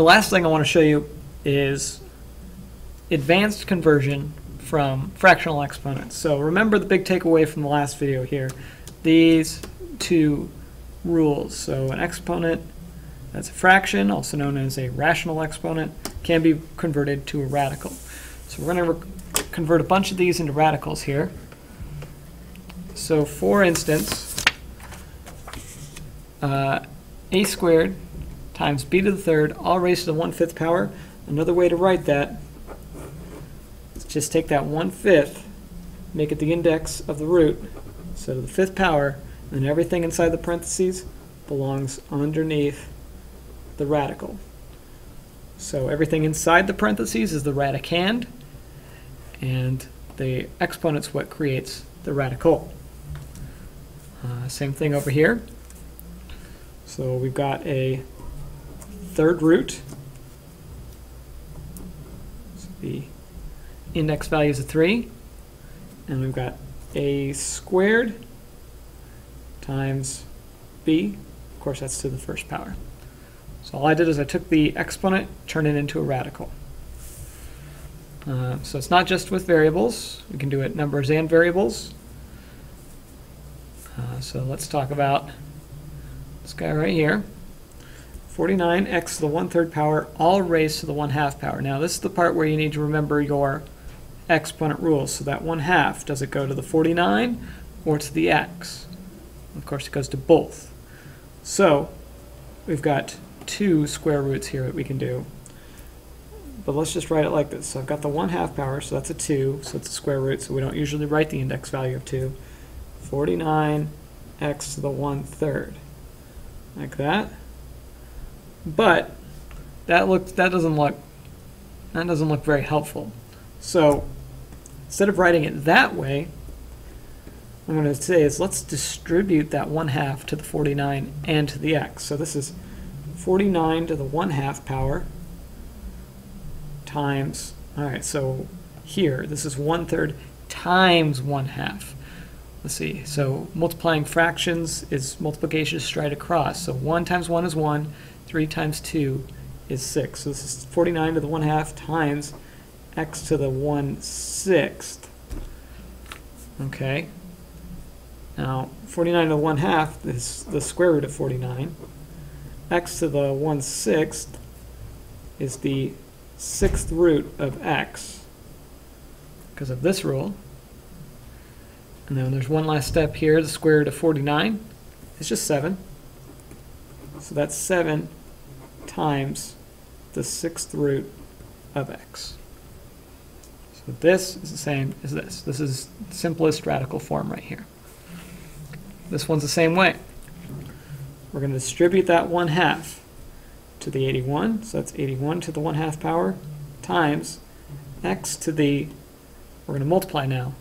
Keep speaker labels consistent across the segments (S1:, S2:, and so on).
S1: the last thing I want to show you is advanced conversion from fractional exponents. So remember the big takeaway from the last video here. These two rules. So an exponent that's a fraction, also known as a rational exponent, can be converted to a radical. So we're going to convert a bunch of these into radicals here. So for instance, a squared times b to the third, all raised to the 1/5 power. Another way to write that is just take that 1/5, make it the index of the root, so to the 5th power, and then everything inside the parentheses belongs underneath the radical. So everything inside the parentheses is the radicand, and the exponent's what creates the radical. Same thing over here. So we've got a third root. So the index value is a 3. And we've got a squared times b. Of course, that's to the 1st power. So all I did is I took the exponent, turned it into a radical. So it's not just with variables. We can do it numbers and variables. So let's talk about this guy right here. 49x to the 1/3 power, all raised to the 1/2 power. Now this is the part where you need to remember your exponent rules. So that 1/2, does it go to the 49 or to the x? Of course it goes to both. So we've got 2 square roots here that we can do. But let's just write it like this. So I've got the 1/2 power, so that's a 2, so it's a square root, so we don't usually write the index value of 2. 49x to the 1/3, like that. But that doesn't look very helpful. So instead of writing it that way, what I'm going to say is let's distribute that 1/2 to the 49 and to the x. So this is 49 to the 1/2 power times, all right, so here, this is 1/3 times 1/2. Let's see, so multiplying fractions is multiplication straight across. So 1 times 1 is 1, 3 times 2 is 6. So this is 49 to the 1/2 times x to the 1/6. Okay. Now, 49 to the 1/2 is the square root of 49. X to the 1/6 is the 6th root of x because of this rule. And then there's one last step here. The square root of 49 is just 7. So that's 7 times the 6th root of x. So this is the same as this. This is the simplest radical form right here. This one's the same way. We're going to distribute that 1/2 to the 81. So that's 81 to the 1/2 power times x to the, we're going to multiply now.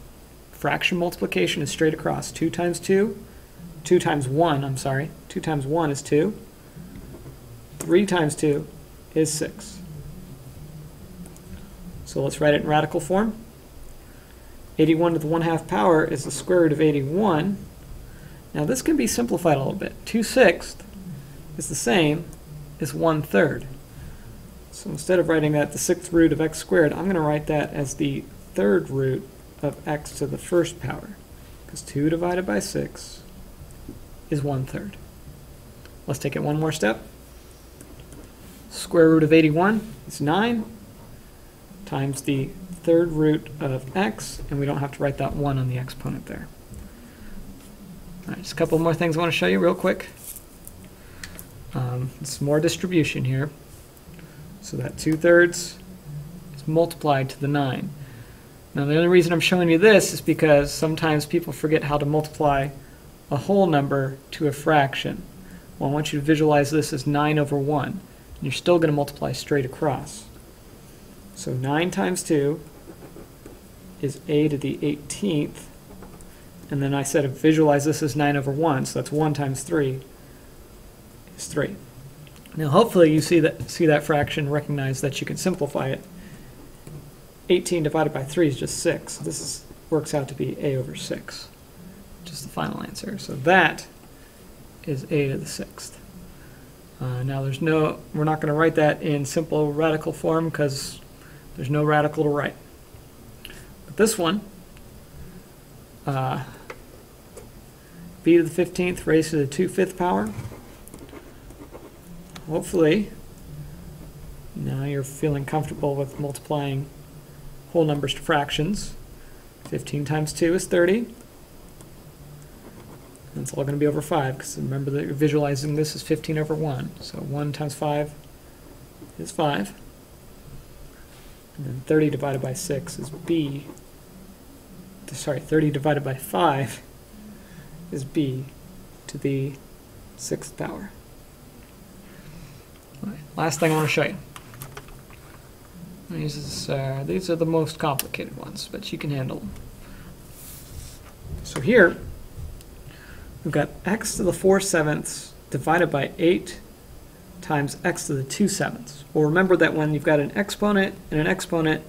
S1: Fraction multiplication is straight across. 2 times 2, 2 times 1, I'm sorry. 2 times 1 is 2. 3 times 2 is 6. So let's write it in radical form. 81 to the 1/2 power is the square root of 81. Now this can be simplified a little bit. 2/6 is the same as 1/3. So instead of writing that the 6th root of x squared, I'm going to write that as the 3rd root of x to the 1st power, because 2 divided by 6 is 1/3. Let's take it one more step. Square root of 81 is 9 times the 3rd root of x, and we don't have to write that 1 on the exponent there. All right, just a couple more things I want to show you real quick. It's more distribution here. So that 2/3 is multiplied to the 9. Now the only reason I'm showing you this is because sometimes people forget how to multiply a whole number to a fraction. Well, I want you to visualize this as 9 over 1. And you're still going to multiply straight across. So 9 times 2 is a to the 18th. And then I said visualize this as 9 over 1. So that's 1 times 3 is 3. Now hopefully you see that fraction, recognize that you can simplify it. 18 divided by 3 is just 6. So this works out to be a over 6, which is the final answer. So that is a to the 6th. Now we're not going to write that in simple radical form because there's no radical to write. But this one, b to the 15th raised to the 2/5 power. Hopefully, now you're feeling comfortable with multiplying whole numbers to fractions. 15 times 2 is 30. And it's all going to be over 5, because remember that you're visualizing this as 15 over 1. So 1 times 5 is 5. And then 30 divided by 6 is b. Sorry, 30 divided by 5 is b to the 6th power. All right, last thing I want to show you. These are the most complicated ones, but you can handle them. So here, we've got x to the 4/7 divided by 8 times x to the 2/7. Well, remember that when you've got an exponent and an exponent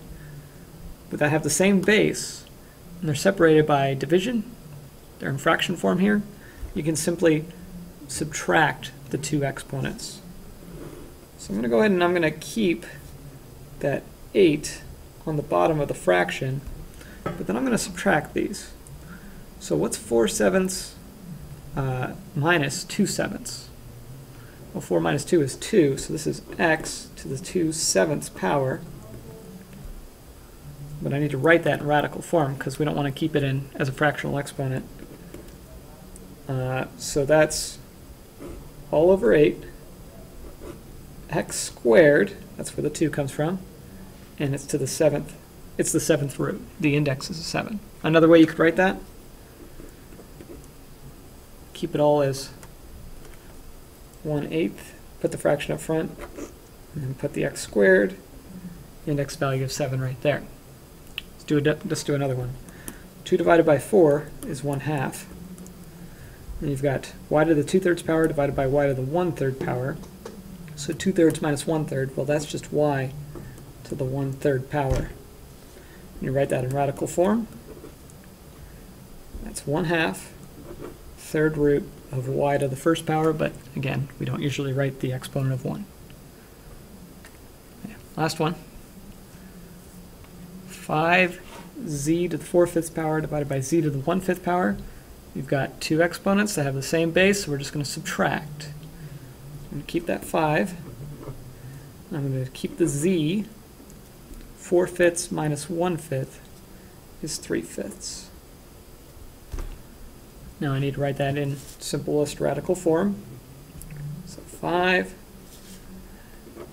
S1: that have the same base, and they're separated by division, they're in fraction form here, you can simply subtract the two exponents. So I'm going to go ahead and I'm going to keep that 8 on the bottom of the fraction, but then I'm going to subtract these. So what's 4/7 minus 2/7? Well, 4 minus 2 is 2, so this is x to the 2/7 power. But I need to write that in radical form because we don't want to keep it in as a fractional exponent. So that's all over 8 x squared, that's where the 2 comes from, and it's to the 7th. It's the 7th root. The index is a 7. Another way you could write that, keep it all as 1/8, put the fraction up front, and then put the x squared, index value of 7 right there. Let's do another one. 2 divided by 4 is 1/2. And you've got y to the 2/3 power divided by y to the 1/3 power. So 2/3 minus 1/3, well, that's just y to the 1/3 power. And you write that in radical form. That's 1/2 third root of y to the 1st power, but again, we don't usually write the exponent of 1. Okay, last one. 5z to the 4/5 power divided by z to the 1/5 power. You've got two exponents that have the same base, so we're just going to subtract. I'm going to keep that 5. I'm going to keep the z. 4/5 minus 1/5 is 3/5. Now I need to write that in simplest radical form. So 5.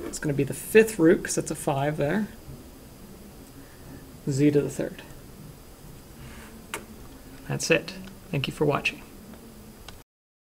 S1: It's going to be the 5th root, because that's a 5 there. Z to the 3rd. That's it. Thank you for watching.